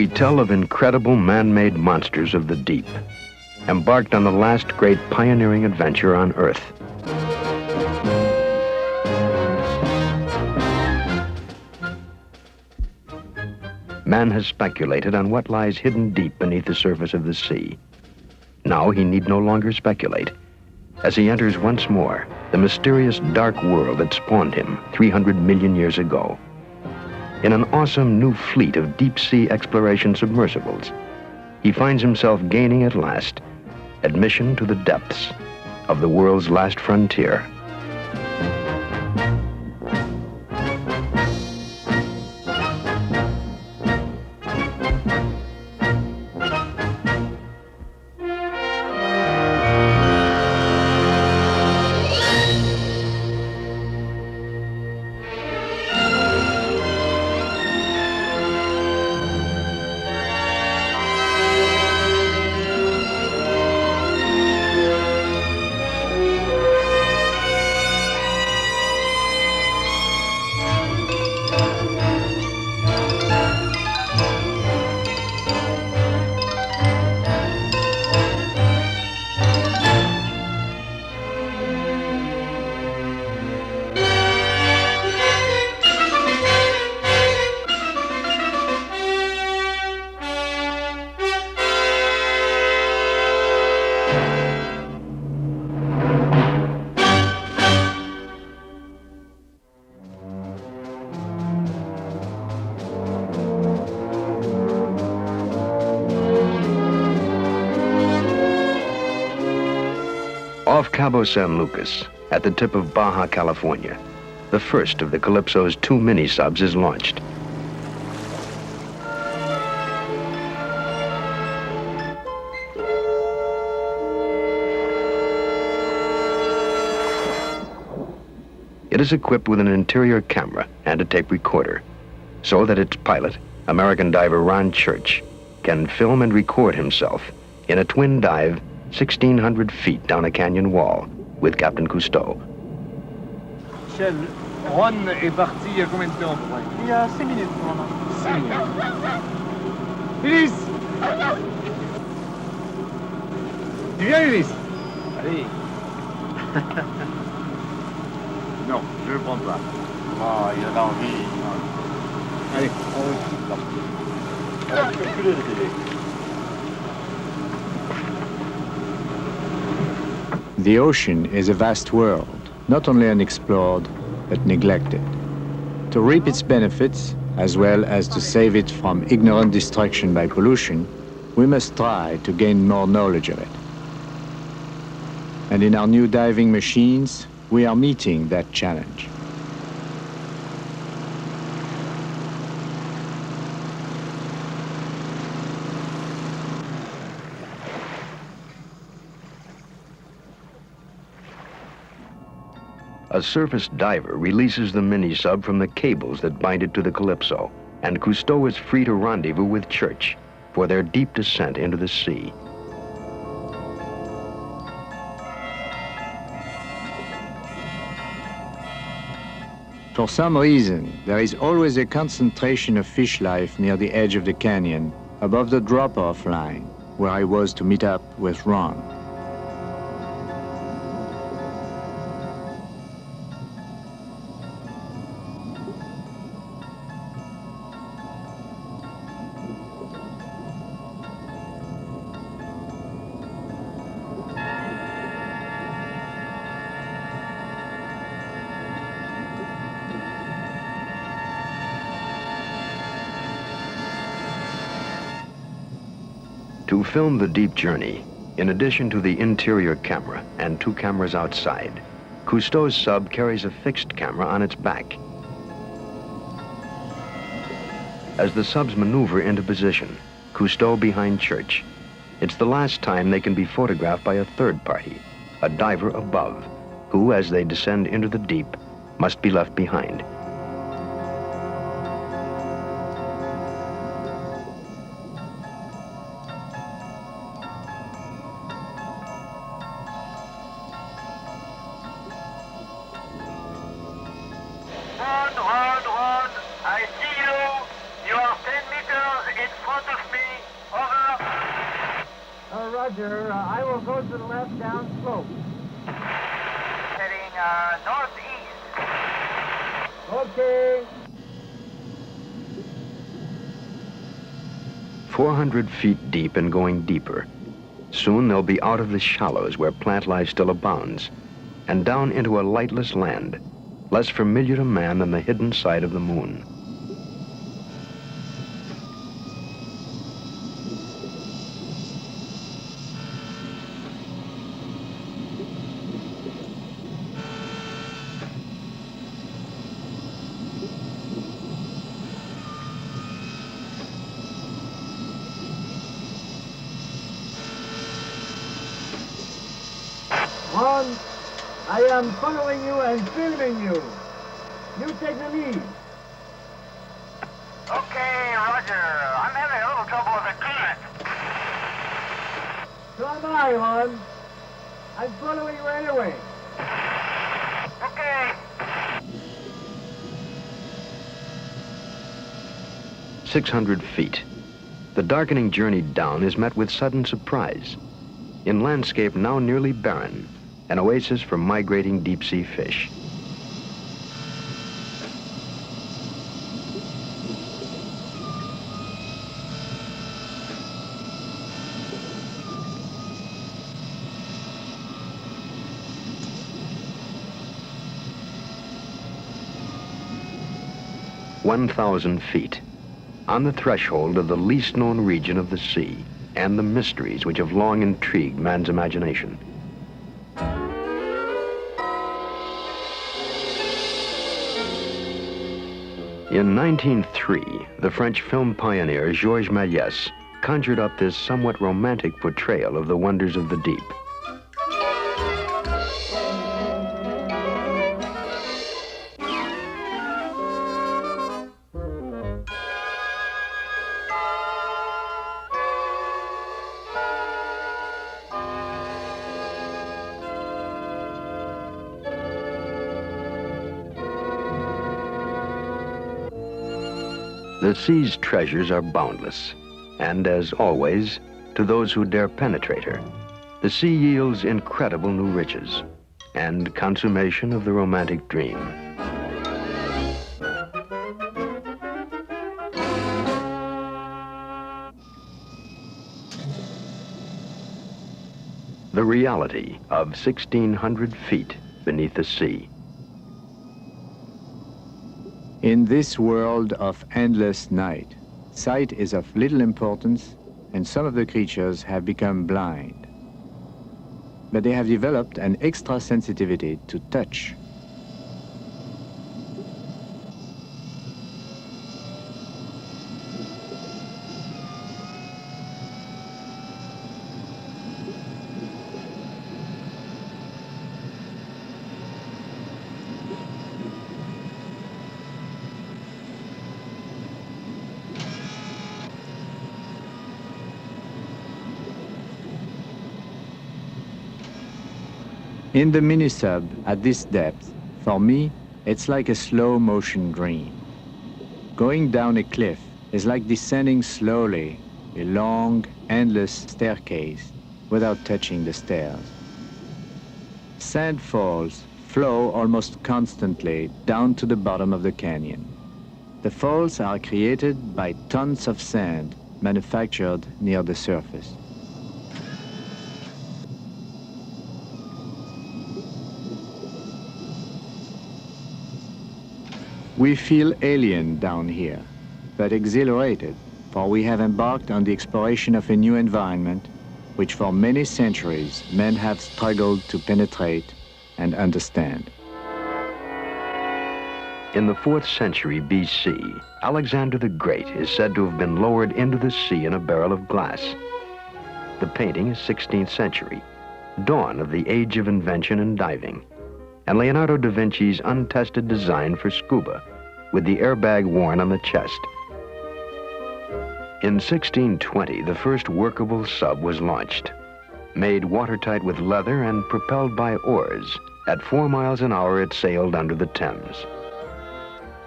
we tell of incredible man-made monsters of the deep, embarked on the last great pioneering adventure on Earth. Man has speculated on what lies hidden deep beneath the surface of the sea. Now he need no longer speculate, as he enters once more the mysterious dark world that spawned him 300 million years ago. In an awesome new fleet of deep-sea exploration submersibles, he finds himself gaining at last admission to the depths of the world's last frontier. Off Cabo San Lucas, at the tip of Baja California, the first of the Calypso's 2 mini-subs is launched. It is equipped with an interior camera and a tape recorder, so that its pilot, American diver Ron Church, can film and record himself in a twin dive 1,600 feet down a canyon wall with Captain Cousteau. Michel, Ron est parti il y a combien de temps? Il y a 6 minutes pour le moment. 6 minutes. Ulysse! Tu viens, Ulysse? Allez. Non, je ne le prends pas. Ah, il a envie. Allez, On va calculer le délai. The ocean is a vast world, not only unexplored, but neglected. To reap its benefits, as well as to save it from ignorant destruction by pollution, we must try to gain more knowledge of it. And in our new diving machines, we are meeting that challenge. A surface diver releases the mini-sub from the cables that bind it to the Calypso, and Cousteau is free to rendezvous with Church for their deep descent into the sea. For some reason, there is always a concentration of fish life near the edge of the canyon, above the drop-off line, where I was to meet up with Ron. To film the deep journey, in addition to the interior camera and 2 cameras outside, Cousteau's sub carries a fixed camera on its back. As the subs maneuver into position, Cousteau behind Church, it's the last time they can be photographed by a third party, a diver above, who, as they descend into the deep, must be left behind. Ron, I see you. You are 10 meters in front of Roger. I will go to the left down slope. Heading northeast. Okay. 400 feet deep and going deeper. Soon they'll be out of the shallows where plant life still abounds, and down into a lightless land, less familiar to man than the hidden side of the moon. One, I am following you and filming you. You take the lead. Okay, Roger. I'm having a little trouble with the current. So am I, Hon. I'm following you anyway. Okay. 600 feet. The darkening journey down is met with sudden surprise. In landscape now nearly barren, an oasis for migrating deep-sea fish. "1,000 feet, on the threshold of the least known region of the sea and the mysteries which have long intrigued man's imagination." In 1903, the French film pioneer Georges Méliès conjured up this somewhat romantic portrayal of the wonders of the deep. The sea's treasures are boundless, and as always, to those who dare penetrate her, the sea yields incredible new riches and consummation of the romantic dream. The reality of 1,600 feet beneath the sea. In this world of endless night, sight is of little importance, and some of the creatures have become blind. But they have developed an extra sensitivity to touch. In the mini-sub, at this depth, for me, it's like a slow-motion dream. Going down a cliff is like descending slowly a long, endless staircase without touching the stairs. Sand falls flow almost constantly down to the bottom of the canyon. The falls are created by tons of sand manufactured near the surface. We feel alien down here, but exhilarated, for we have embarked on the exploration of a new environment, which for many centuries men have struggled to penetrate and understand. In the 4th century BC, Alexander the Great is said to have been lowered into the sea in a barrel of glass. The painting is 16th century, dawn of the age of invention and diving, and Leonardo da Vinci's untested design for Scuba, with the airbag worn on the chest. In 1620, the first workable sub was launched. Made watertight with leather and propelled by oars, at 4 miles an hour it sailed under the Thames.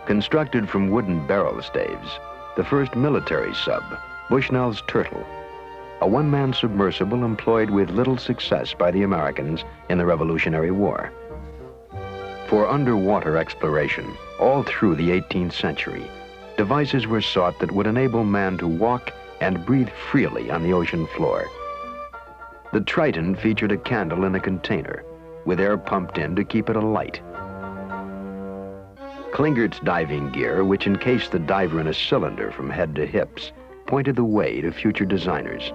Constructed from wooden barrel staves, the first military sub, Bushnell's Turtle, a one-man submersible employed with little success by the Americans in the Revolutionary War. For underwater exploration, all through the 18th century, devices were sought that would enable man to walk and breathe freely on the ocean floor. The Triton featured a candle in a container, with air pumped in to keep it alight. Klingert's diving gear, which encased the diver in a cylinder from head to hips, pointed the way to future designers.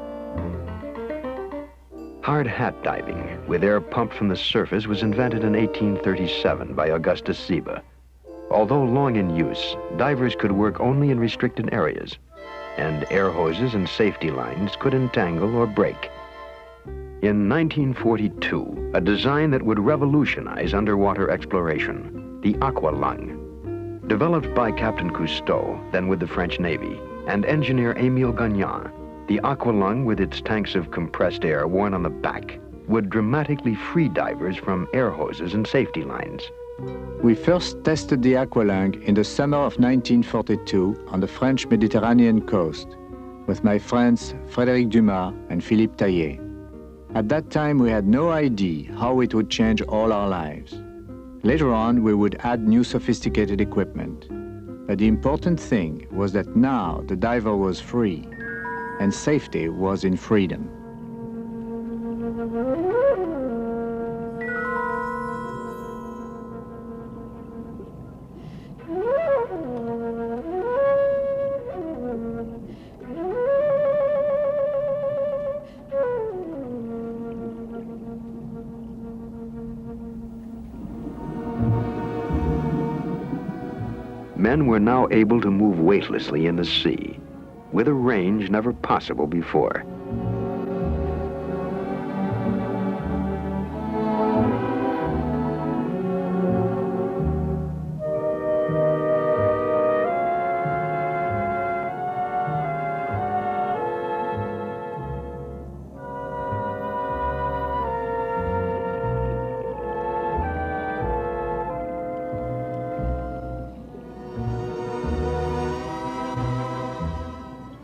Hard hat diving, with air pumped from the surface, was invented in 1837 by Augustus Scuba. Although long in use, divers could work only in restricted areas, and air hoses and safety lines could entangle or break. In 1942, a design that would revolutionize underwater exploration, the aqualung. Developed by Captain Cousteau, then with the French Navy, and engineer Émile Gagnon, the aqualung, with its tanks of compressed air worn on the back, would dramatically free divers from air hoses and safety lines. We first tested the aqualung in the summer of 1942 on the French Mediterranean coast with my friends Frédéric Dumas and Philippe Taillet. At that time, we had no idea how it would change all our lives. Later on, we would add new sophisticated equipment. But the important thing was that now the diver was free, and safety was in freedom. Men were now able to move weightlessly in the sea, with a range never possible before.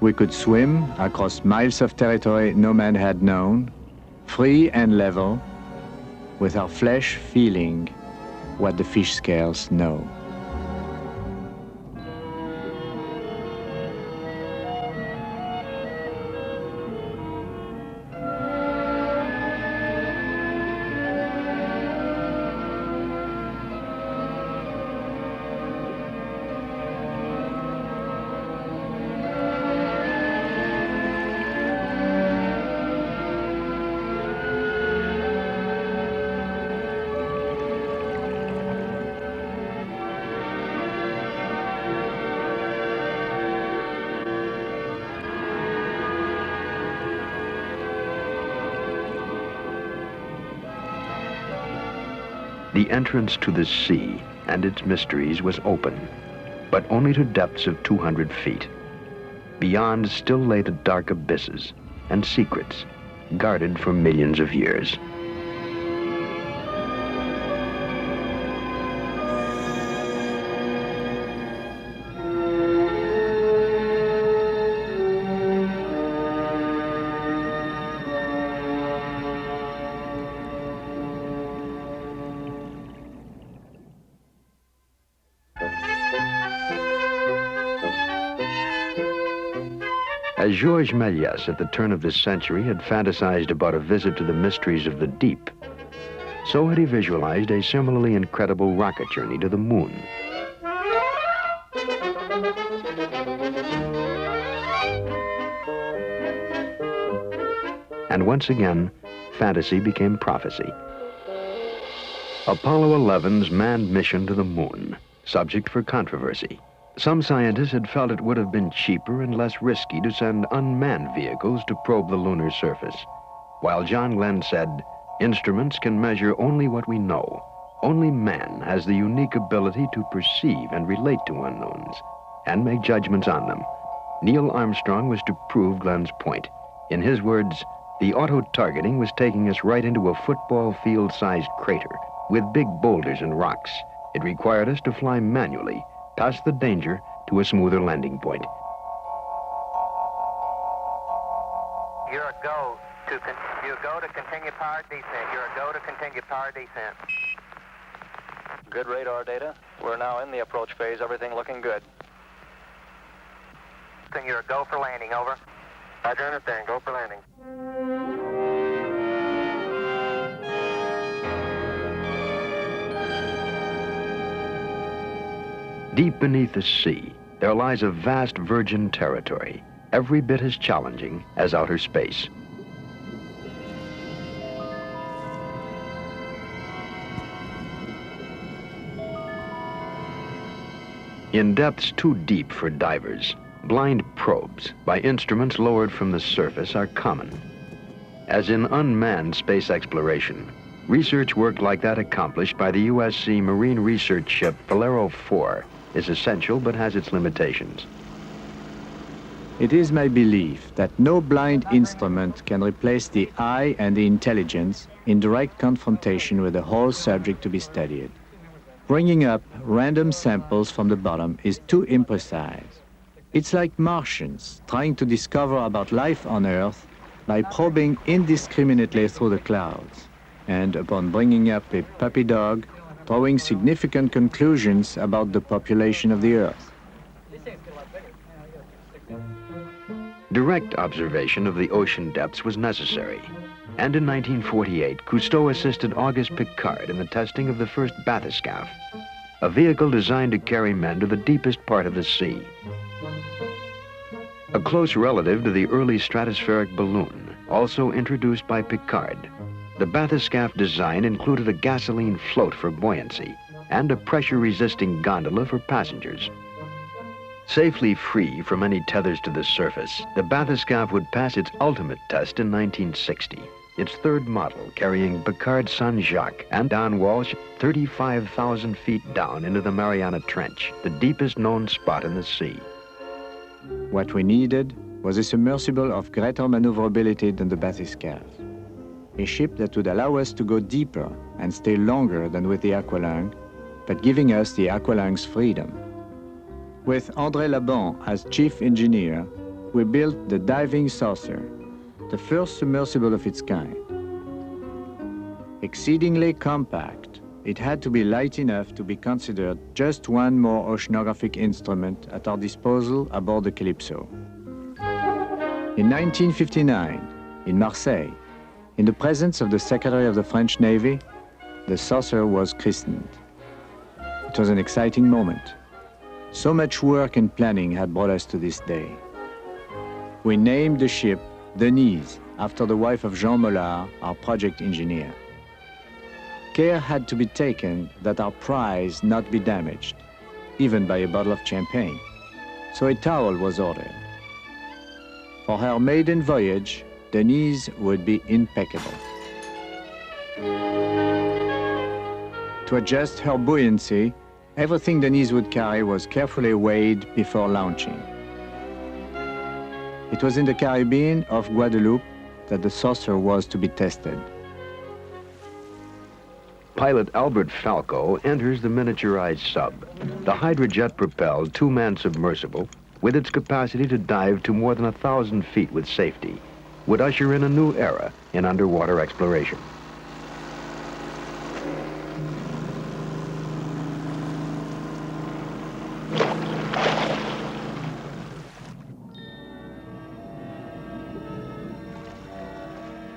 We could swim across miles of territory no man had known, free and level, with our flesh feeling what the fish scales know. The entrance to the sea and its mysteries was open, but only to depths of 200 feet. Beyond still lay the dark abysses and secrets guarded for millions of years. As Georges Méliès at the turn of this century had fantasized about a visit to the mysteries of the deep, so had he visualized a similarly incredible rocket journey to the moon. And once again, fantasy became prophecy. Apollo 11's manned mission to the moon, subject for controversy. Some scientists had felt it would have been cheaper and less risky to send unmanned vehicles to probe the lunar surface, while John Glenn said, "Instruments can measure only what we know. Only man has the unique ability to perceive and relate to unknowns and make judgments on them." Neil Armstrong was to prove Glenn's point. In his words, the auto-targeting was taking us right into a football field-sized crater with big boulders and rocks. It required us to fly manually, past the danger, to a smoother landing point. You're go to continue power descent. You're a go to continue power descent. Good radar data. We're now in the approach phase. Everything looking good. Then you're a go for landing, over. Roger, understand. Go for landing. Deep beneath the sea, there lies a vast virgin territory, every bit as challenging as outer space. In depths too deep for divers, blind probes by instruments lowered from the surface are common. As in unmanned space exploration, research work like that accomplished by the USC Marine Research ship Valero 4 is essential but has its limitations. It is my belief that no blind instrument can replace the eye and the intelligence in direct confrontation with the whole subject to be studied. Bringing up random samples from the bottom is too imprecise. It's like Martians trying to discover about life on Earth by probing indiscriminately through the clouds, and upon bringing up a puppy dog, drawing significant conclusions about the population of the Earth. Direct observation of the ocean depths was necessary, and in 1948, Cousteau assisted Auguste Piccard in the testing of the first bathyscaphe, a vehicle designed to carry men to the deepest part of the sea. A close relative to the early stratospheric balloon, also introduced by Piccard, the bathyscaphe design included a gasoline float for buoyancy and a pressure-resisting gondola for passengers. Safely free from any tethers to the surface, the bathyscaphe would pass its ultimate test in 1960, its third model carrying Piccard's son Jacques and Don Walsh 35,000 feet down into the Mariana Trench, the deepest known spot in the sea. What we needed was a submersible of greater maneuverability than the bathyscaphe. A ship that would allow us to go deeper and stay longer than with the Aqualung, but giving us the Aqualung's freedom. With André Laban as chief engineer, we built the Diving Saucer, the first submersible of its kind. Exceedingly compact, it had to be light enough to be considered just one more oceanographic instrument at our disposal aboard the Calypso. In 1959, in Marseille, in the presence of the Secretary of the French Navy, the saucer was christened. It was an exciting moment. So much work and planning had brought us to this day. We named the ship Denise, after the wife of Jean Mollard, our project engineer. Care had to be taken that our prize not be damaged, even by a bottle of champagne. So a towel was ordered. For her maiden voyage, Denise would be impeccable. To adjust her buoyancy, everything Denise would carry was carefully weighed before launching. It was in the Caribbean off Guadeloupe that the saucer was to be tested. Pilot Albert Falco enters the miniaturized sub, the hydrojet-propelled two-man submersible with its capacity to dive to more than 1,000 feet with safety, would usher in a new era in underwater exploration.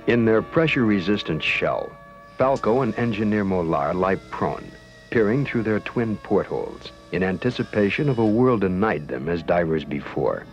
In their pressure-resistant shell, Falco and engineer Mollard lie prone, peering through their twin portholes in anticipation of a world denied them as divers before.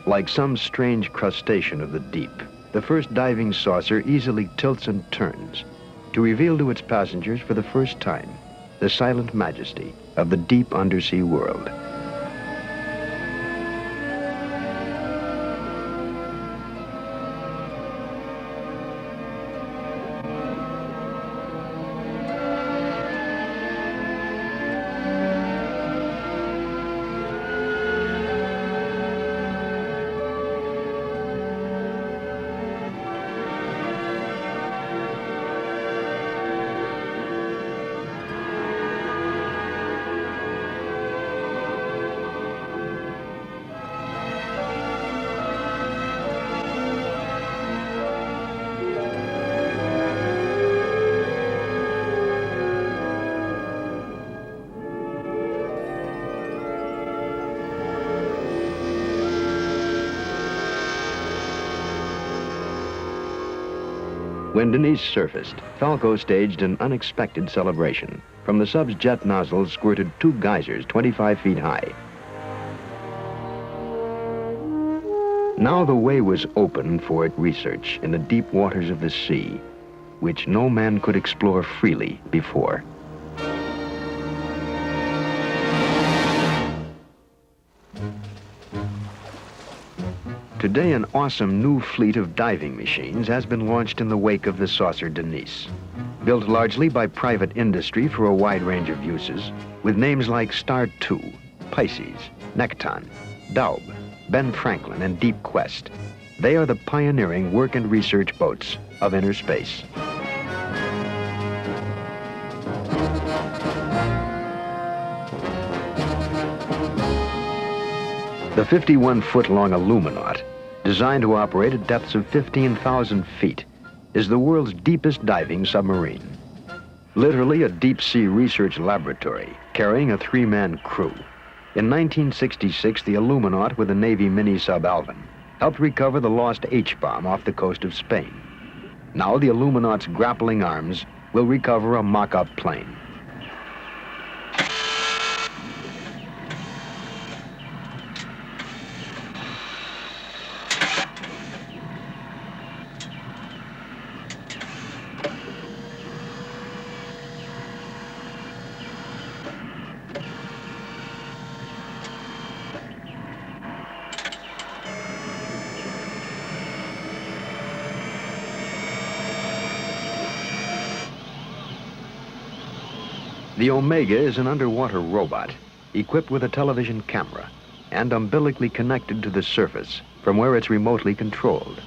Like some strange crustacean of the deep, the first diving saucer easily tilts and turns to reveal to its passengers for the first time the silent majesty of the deep undersea world. When Denise surfaced, Falco staged an unexpected celebration. From the sub's jet nozzles squirted 2 geysers 25 feet high. Now the way was open for research in the deep waters of the sea, which no man could explore freely before. Today, an awesome new fleet of diving machines has been launched in the wake of the saucer Denise. Built largely by private industry for a wide range of uses, with names like Star 2, Pisces, Nekton, Daub, Ben Franklin, and Deep Quest. They are the pioneering work and research boats of inner space. The 51-foot-long Illuminaut, designed to operate at depths of 15,000 feet, is the world's deepest diving submarine. Literally a deep-sea research laboratory carrying a 3-man crew. In 1966, the Illuminaut with the Navy mini-sub Alvin helped recover the lost H-bomb off the coast of Spain. Now the Illuminaut's grappling arms will recover a mock-up plane. The Omega is an underwater robot equipped with a television camera and umbilically connected to the surface from where it's remotely controlled.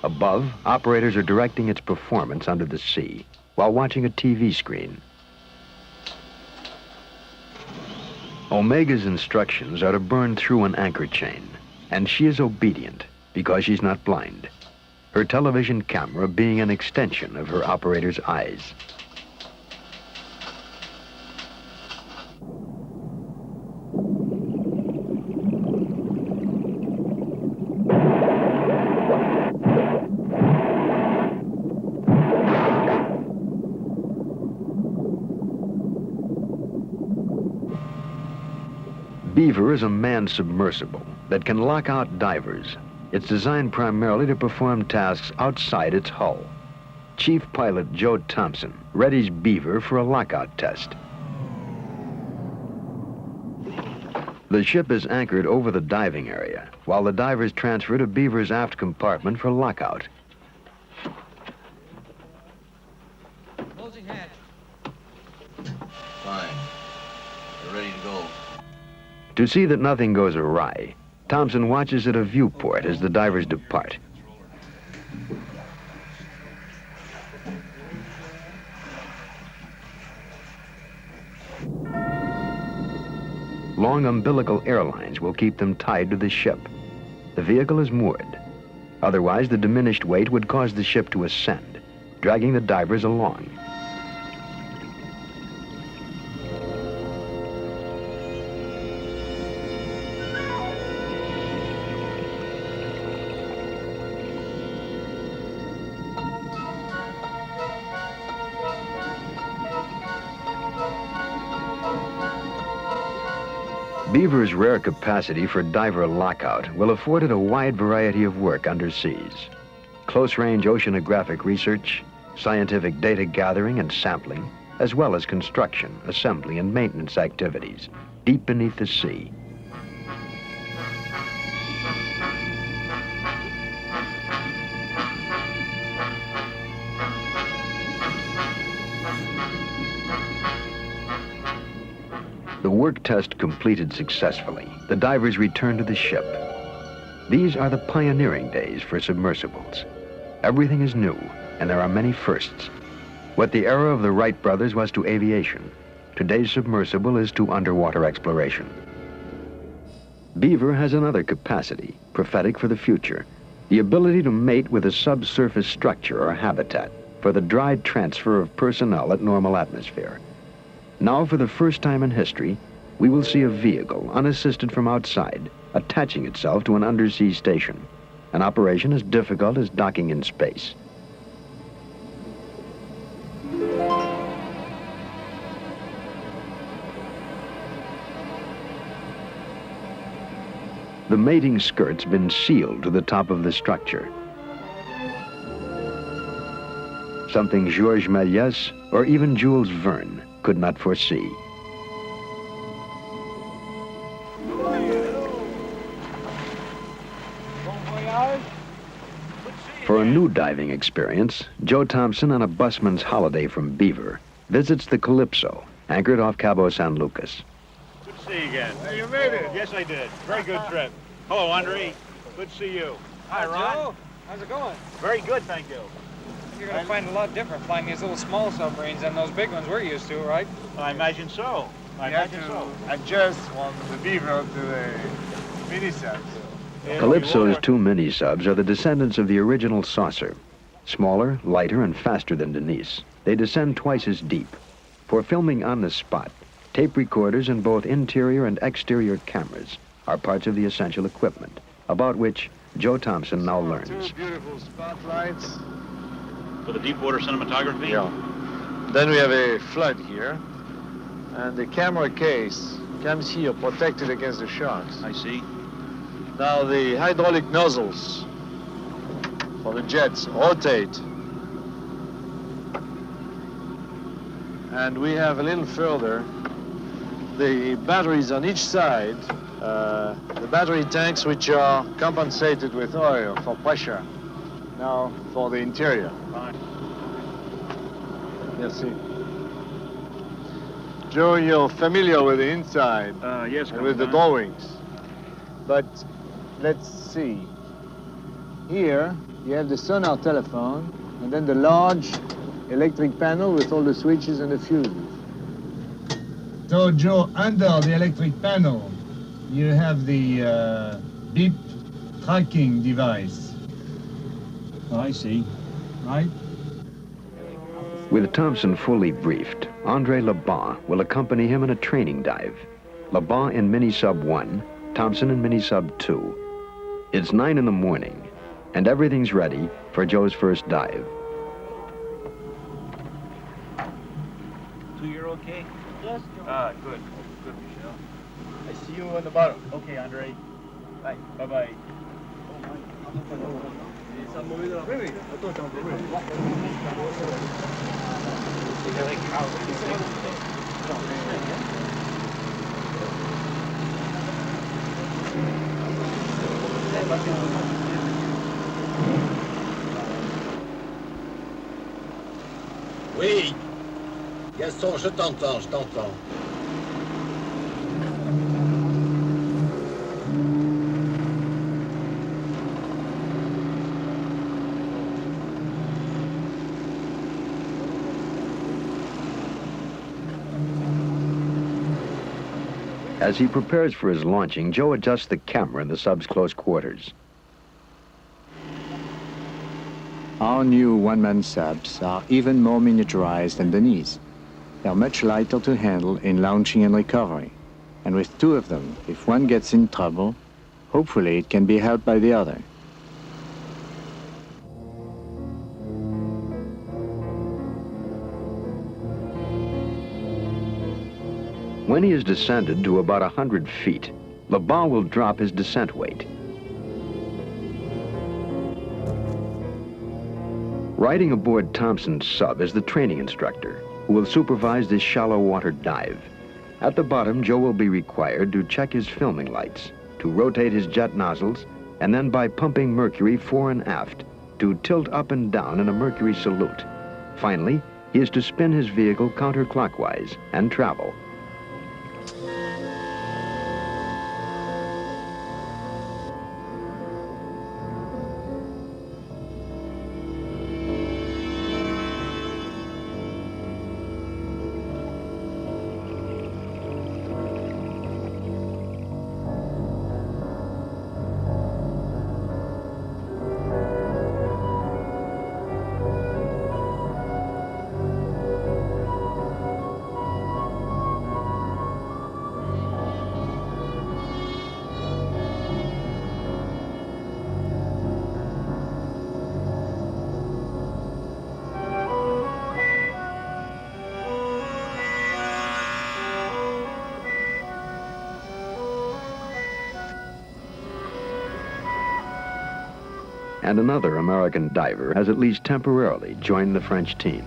Above, operators are directing its performance under the sea while watching a TV screen. Omega's instructions are to burn through an anchor chain, and she is obedient because she's not blind, her television camera being an extension of her operator's eyes. Beaver is a manned submersible that can lock out divers. It's designed primarily to perform tasks outside its hull. Chief Pilot Joe Thompson readies Beaver for a lockout test. The ship is anchored over the diving area, while the divers transfer to Beaver's aft compartment for lockout. Closing hatch. Fine. We're ready to go. To see that nothing goes awry, Thompson watches at a viewport as the divers depart. Long umbilical airlines will keep them tied to the ship. The vehicle is moored. Otherwise, the diminished weight would cause the ship to ascend, dragging the divers along. Beaver's rare capacity for diver lockout will afford it a wide variety of work underseas. Close-range oceanographic research, scientific data gathering and sampling, as well as construction, assembly, and maintenance activities deep beneath the sea. The work test completed successfully, the divers returned to the ship. These are the pioneering days for submersibles. Everything is new, and there are many firsts. What the era of the Wright brothers was to aviation, today's submersible is to underwater exploration. Beaver has another capacity, prophetic for the future, the ability to mate with a subsurface structure or habitat for the dry transfer of personnel at normal atmosphere. Now, for the first time in history, we will see a vehicle, unassisted from outside, attaching itself to an undersea station, an operation as difficult as docking in space. the mating skirt's been sealed to the top of the structure. Something Georges Méliès or even Jules Verne could not foresee. For a new diving experience, Joe Thompson, on a busman's holiday from Beaver, visits the Calypso, anchored off Cabo San Lucas. Good to see you again. Hey, you made it. Yes, I did. Very good trip. Hello, Andre. Good to see you. Hi, Ron. Joe, how's it going? Very good, thank you. You're going to find a lot different flying these little small submarines than those big ones we're used to, right? I imagine so. I imagine so. Adjust from the Beaver to the mini subs. Calypso's two mini-subs are the descendants of the original Saucer. Smaller, lighter, and faster than Denise, they descend twice as deep. For filming on the spot, tape recorders and both interior and exterior cameras are parts of the essential equipment, about which Joe Thompson now learns. Two beautiful spotlights. For the deep water cinematography? Yeah. Then we have a flood here. And the camera case comes here protected against the sharks. I see. Now the hydraulic nozzles for the jets rotate. And we have a little further the batteries on each side, the battery tanks which are compensated with oil for pressure. Now for the interior. Fine. Merci. Joe, you're familiar with the inside Yes, and with the drawings. But let's see. Here, you have the sonar telephone, and then the large electric panel with all the switches and the fuses. So, Joe, under the electric panel, you have the beep tracking device. Oh, I see. Right? With Thompson fully briefed, Andre Leban will accompany him in a training dive. Leban in Mini-Sub 1, Thompson in Mini-Sub 2. It's 9 in the morning, and everything's ready for Joe's first dive. So you're okay? Yes. Good. Good, Michelle. I see you on the bottom. Okay, Andre. Bye. Bye-bye. Oui. Gaston, je t'entends, je t'entends. As he prepares for his launching, Joe adjusts the camera in the sub's close quarters. Our new one-man subs are even more miniaturized than Denise. They're much lighter to handle in launching and recovery. And with two of them, if one gets in trouble, hopefully it can be helped by the other. When he has descended to about 100 feet, Leban will drop his descent weight. Riding aboard Thompson's sub is the training instructor, who will supervise this shallow water dive. At the bottom, Joe will be required to check his filming lights, to rotate his jet nozzles, and then by pumping mercury fore and aft, to tilt up and down in a mercury salute. Finally, he is to spin his vehicle counterclockwise and travel. and another American diver has at least temporarily joined the French team.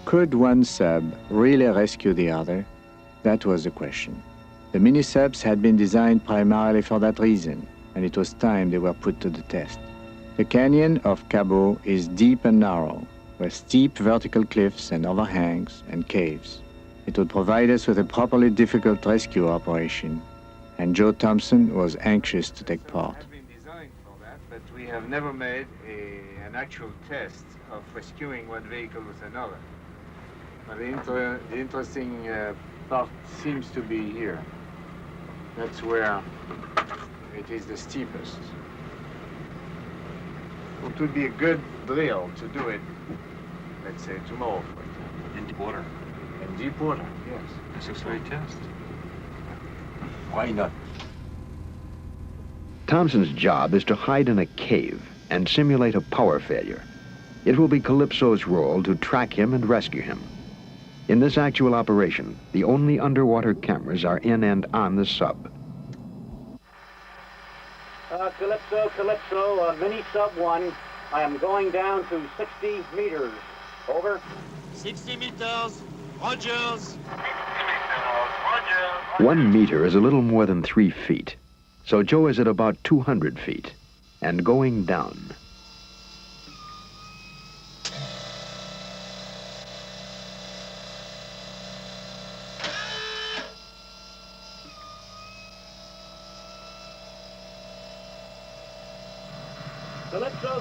Could one sub really rescue the other? That was the question. The mini-subs had been designed primarily for that reason, and it was time they were put to the test. The canyon of Cabo is deep and narrow, with steep vertical cliffs and overhangs and caves. It would provide us with a properly difficult rescue operation, and Joe Thompson was anxious to take part. Have been designed for that, but we have never made an actual test of rescuing one vehicle with another. But the interesting part seems to be here. That's where it is the steepest. It would be a good drill to do it, let's say, tomorrow, for example. In deep water. In deep water, yes. This is a great test. Why not? Thompson's job is to hide in a cave and simulate a power failure. It will be Calypso's role to track him and rescue him. In this actual operation, the only underwater cameras are in and on the sub. Calypso, mini sub 1. I am going down to 60 meters. Over. 60 meters, Rogers. 1 meter is a little more than 3 feet. So Joe is at about 200 feet and going down.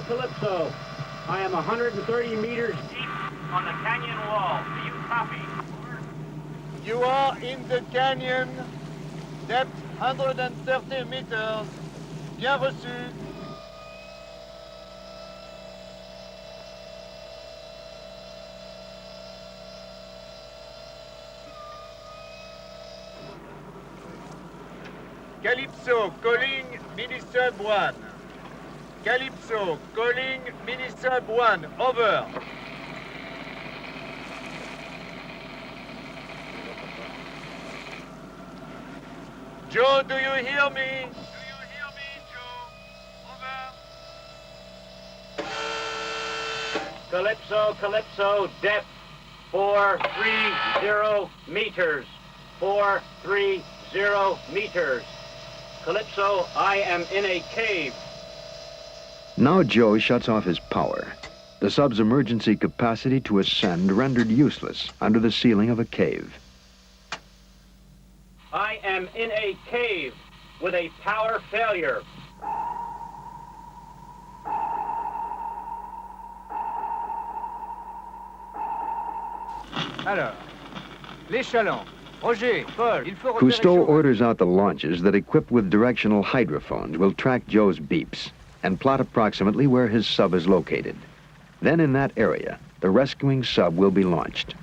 Calypso, I am 130 meters deep on the canyon wall. Do you copy? You are in the canyon, depth 130 meters. Bien reçu. Calypso, calling mini-sub 1. Calypso, calling mini-sub 1, over. Joe, do you hear me? Joe? Over. Calypso, depth 430 meters. 430 meters. Calypso, I am in a cave. Now Joe shuts off his power. The sub's emergency capacity to ascend rendered useless under the ceiling of a cave. I am in a cave with a power failure. Alors, l'échelon. Roger, Paul, il faut repérer Cousteau Chauvin. orders out the launches that, equipped with directional hydrophones, will track Joe's beeps and plot approximately where his sub is located. Then in that area, the rescuing sub will be launched.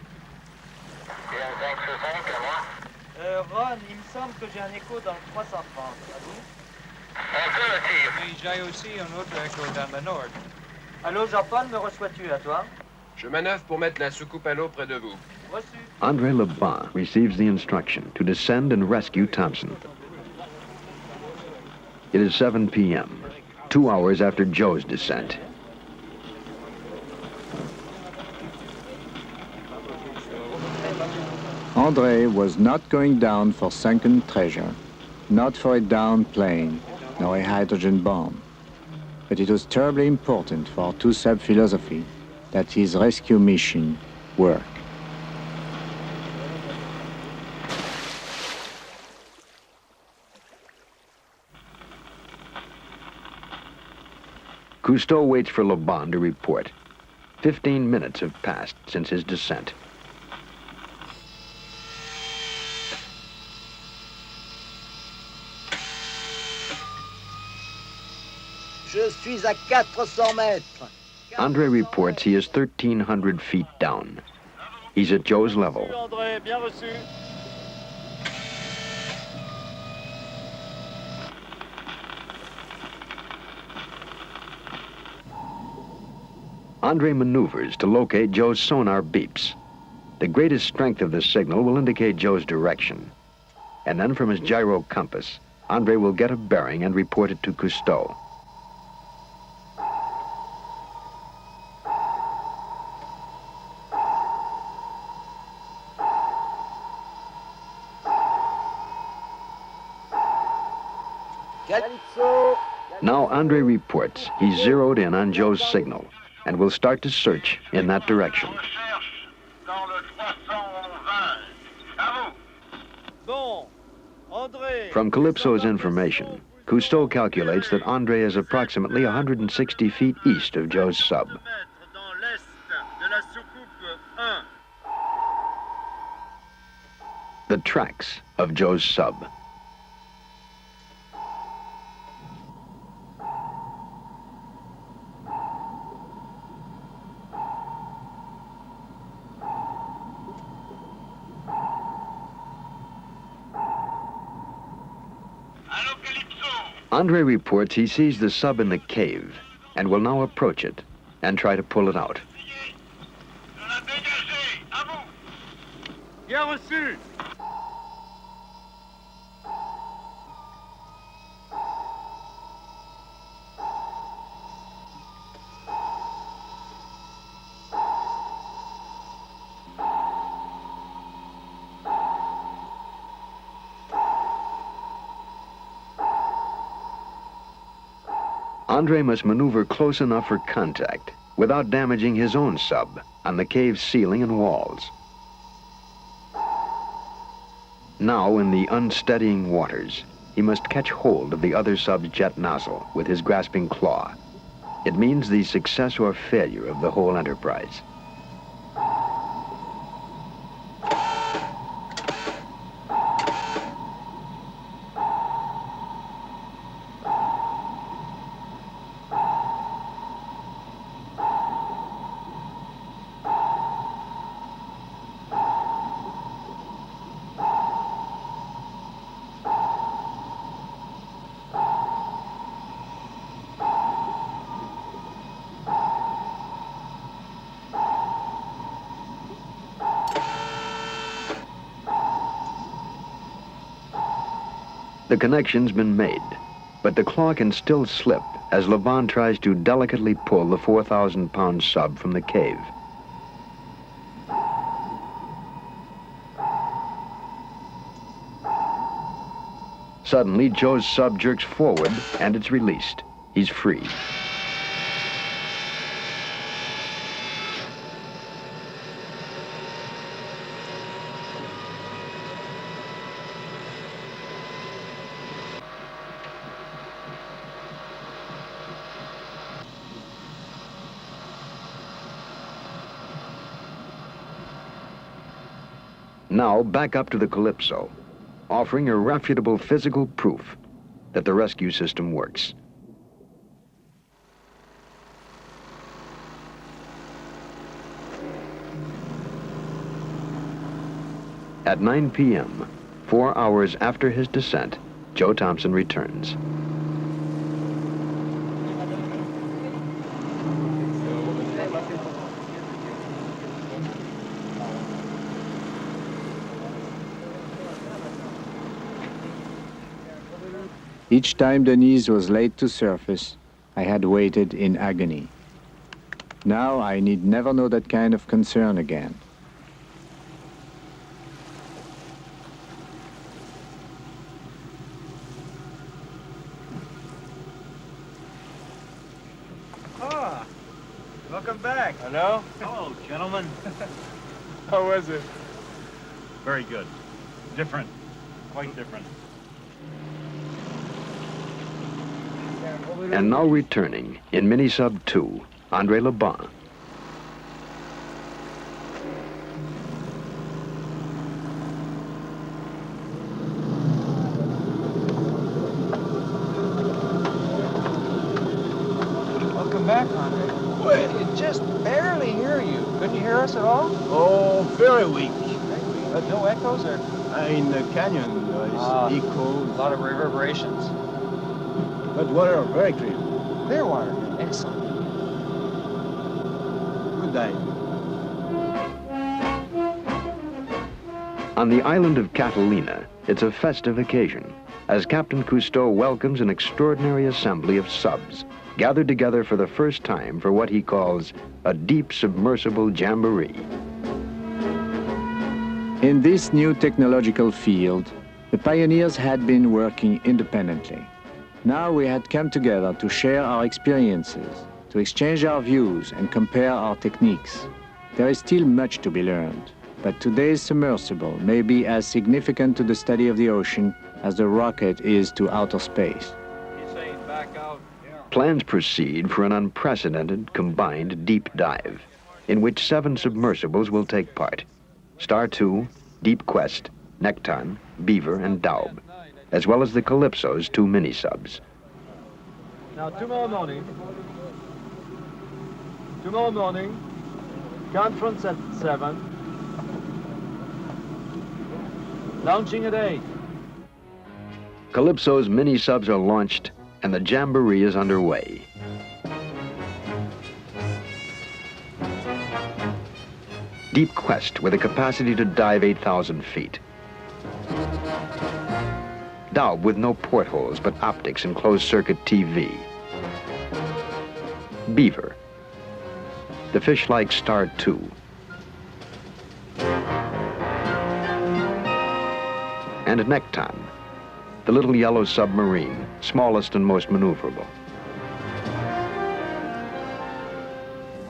Ron, il me semble que j'ai un écho dans le 330. À vous? Oui, j'ai aussi un autre écho dans le nord. Allô, Jean-Paul, me reçois-tu à toi? Je manœuvre pour mettre la soucoupe à l'eau près de vous. Reçu. André Leban receives the instruction to descend and rescue Thompson. It is 7 p.m., 2 hours after Joe's descent. André was not going down for sunken treasure, not for a downed plane, nor a hydrogen bomb. But it was terribly important for two-sub philosophy that his rescue mission work. Cousteau waits for Leban to report. 15 minutes have passed since his descent. Je suis à 400 mètres. André reports he is 1,300 feet down. He's at Joe's level. André, bien reçu. André maneuvers to locate Joe's sonar beeps. The greatest strength of the signal will indicate Joe's direction. And then from his gyro compass, Andre will get a bearing and report it to Cousteau. Calypso. Now Andre reports he's zeroed in on Joe's signal and will start to search in that direction. From Calypso's information, Cousteau calculates that Andre is approximately 160 feet east of Joe's sub. The tracks of Joe's sub. Andre reports he sees the sub in the cave and will now approach it and try to pull it out. Bien reçu. Andre must maneuver close enough for contact without damaging his own sub on the cave's ceiling and walls. Now, in the unsteadying waters, he must catch hold of the other sub's jet nozzle with his grasping claw. It means the success or failure of the whole enterprise. The connection's been made, but the claw can still slip as Laban tries to delicately pull the 4,000-pound sub from the cave. Suddenly, Joe's sub jerks forward and it's released. He's free. Now back up to the Calypso, offering irrefutable physical proof that the rescue system works. At 9 p.m., 4 hours after his descent, Joe Thompson returns. Each time Denise was late to surface, I had waited in agony. Now I need never know that kind of concern again. Ah, welcome back. Hello? Hello, gentlemen. How was it? Very good. Different. Quite different. And now returning in Mini-Sub 2, Andre Laban. Welcome back, Andre. Wait. You just barely hear you. Couldn't you hear us at all? Oh, very weak. No echoes or? In the canyon, it's A echoes. lot of reverberations. But water very clear. Clear water. Excellent. Good day. On the island of Catalina, it's a festive occasion, as Captain Cousteau welcomes an extraordinary assembly of subs, gathered together for the first time for what he calls a deep submersible jamboree. In this new technological field, the pioneers had been working independently. Now we had come together to share our experiences, to exchange our views and compare our techniques. There is still much to be learned, but today's submersible may be as significant to the study of the ocean as the rocket is to outer space. He's saying back out. Plans proceed for an unprecedented combined deep dive, in which 7 submersibles will take part. Star 2, Deep Quest, Nekton, Beaver, and Daub, as well as the Calypso's 2 mini-subs. Now, tomorrow morning, conference at 7, launching at 8. Calypso's mini-subs are launched, and the jamboree is underway. Deep Quest with a capacity to dive 8,000 feet. Daub with no portholes but optics and closed-circuit TV. Beaver. The fish-like Star 2. And Nekton, the little yellow submarine, smallest and most maneuverable.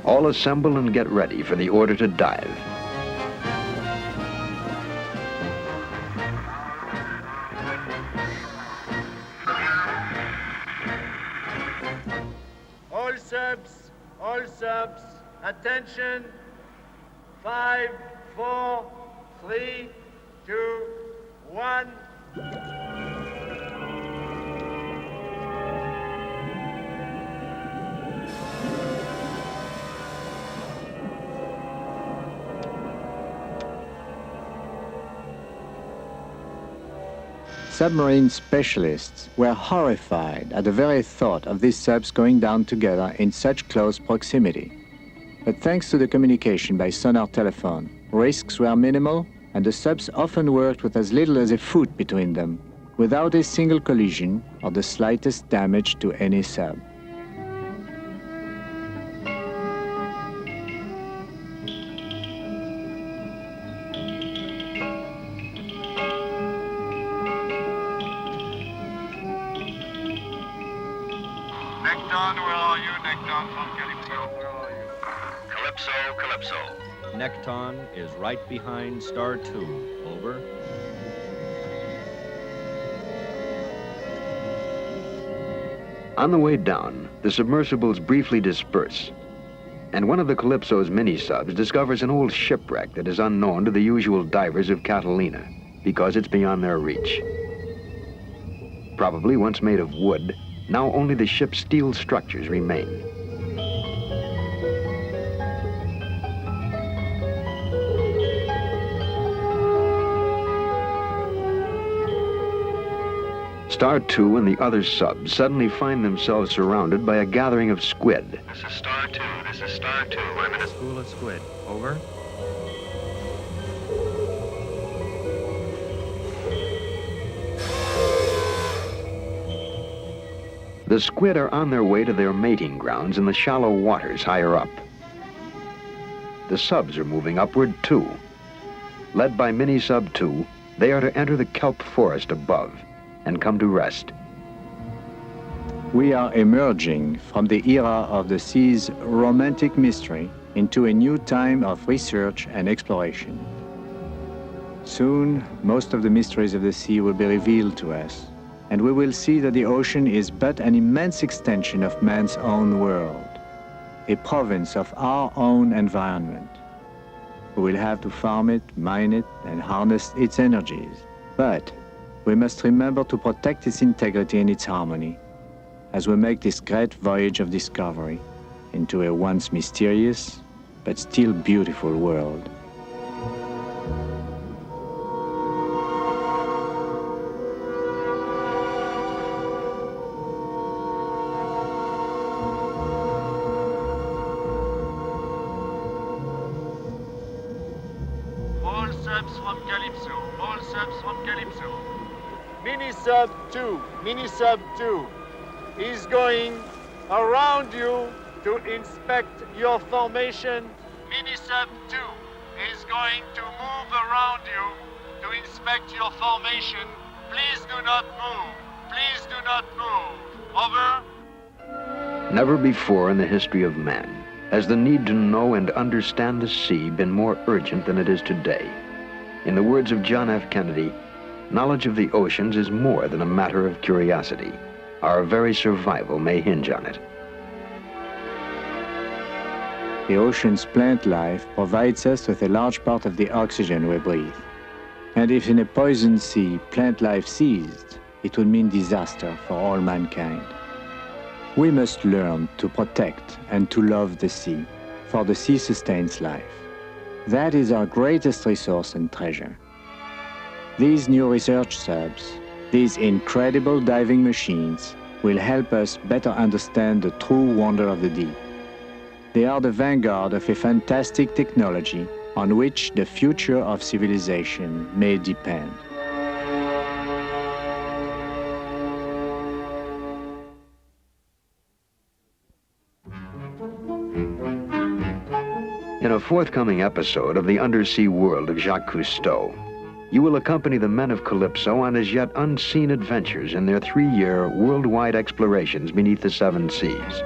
All assemble and get ready for the order to dive. All subs, attention. 5, 4, 3, 2, 1. Submarine specialists were horrified at the very thought of these subs going down together in such close proximity. But thanks to the communication by sonar telephone, risks were minimal, and the subs often worked with as little as a foot between them, without a single collision or the slightest damage to any sub. Nekton, where are you? Nekton from Calypso, where are you? Calypso. Nekton is right behind Star 2. Over. On the way down, the submersibles briefly disperse, and one of the Calypso's mini-subs discovers an old shipwreck that is unknown to the usual divers of Catalina, because it's beyond their reach. Probably once made of wood, now only the ship's steel structures remain. Star 2 and the other subs suddenly find themselves surrounded by a gathering of squid. This is Star 2. I'm in a School of squid. Over. The squid are on their way to their mating grounds in the shallow waters higher up. The subs are moving upward too. Led by Mini-Sub 2, they are to enter the kelp forest above and come to rest. We are emerging from the era of the sea's romantic mystery into a new time of research and exploration. Soon, most of the mysteries of the sea will be revealed to us, and we will see that the ocean is but an immense extension of man's own world, a province of our own environment. We will have to farm it, mine it, and harness its energies. But we must remember to protect its integrity and its harmony as we make this great voyage of discovery into a once mysterious but still beautiful world. All subs from Calypso. Mini-Sub 2, Mini-Sub 2 is going around you to inspect your formation. Mini-Sub 2 is going to move around you to inspect your formation. Please do not move. Please do not move. Over. Never before in the history of man has the need to know and understand the sea been more urgent than it is today. In the words of John F. Kennedy, knowledge of the oceans is more than a matter of curiosity. Our very survival may hinge on it. The ocean's plant life provides us with a large part of the oxygen we breathe. And if in a poisoned sea plant life ceased, it would mean disaster for all mankind. We must learn to protect and to love the sea, for the sea sustains life. That is our greatest resource and treasure. These new research subs, these incredible diving machines, will help us better understand the true wonder of the deep. They are the vanguard of a fantastic technology on which the future of civilization may depend. In a forthcoming episode of the Undersea World of Jacques Cousteau, you will accompany the men of Calypso on as yet unseen adventures in their 3-year worldwide explorations beneath the 7 seas.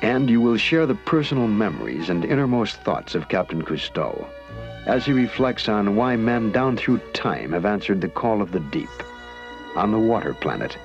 And you will share the personal memories and innermost thoughts of Captain Cousteau as he reflects on why men down through time have answered the call of the deep on the water planet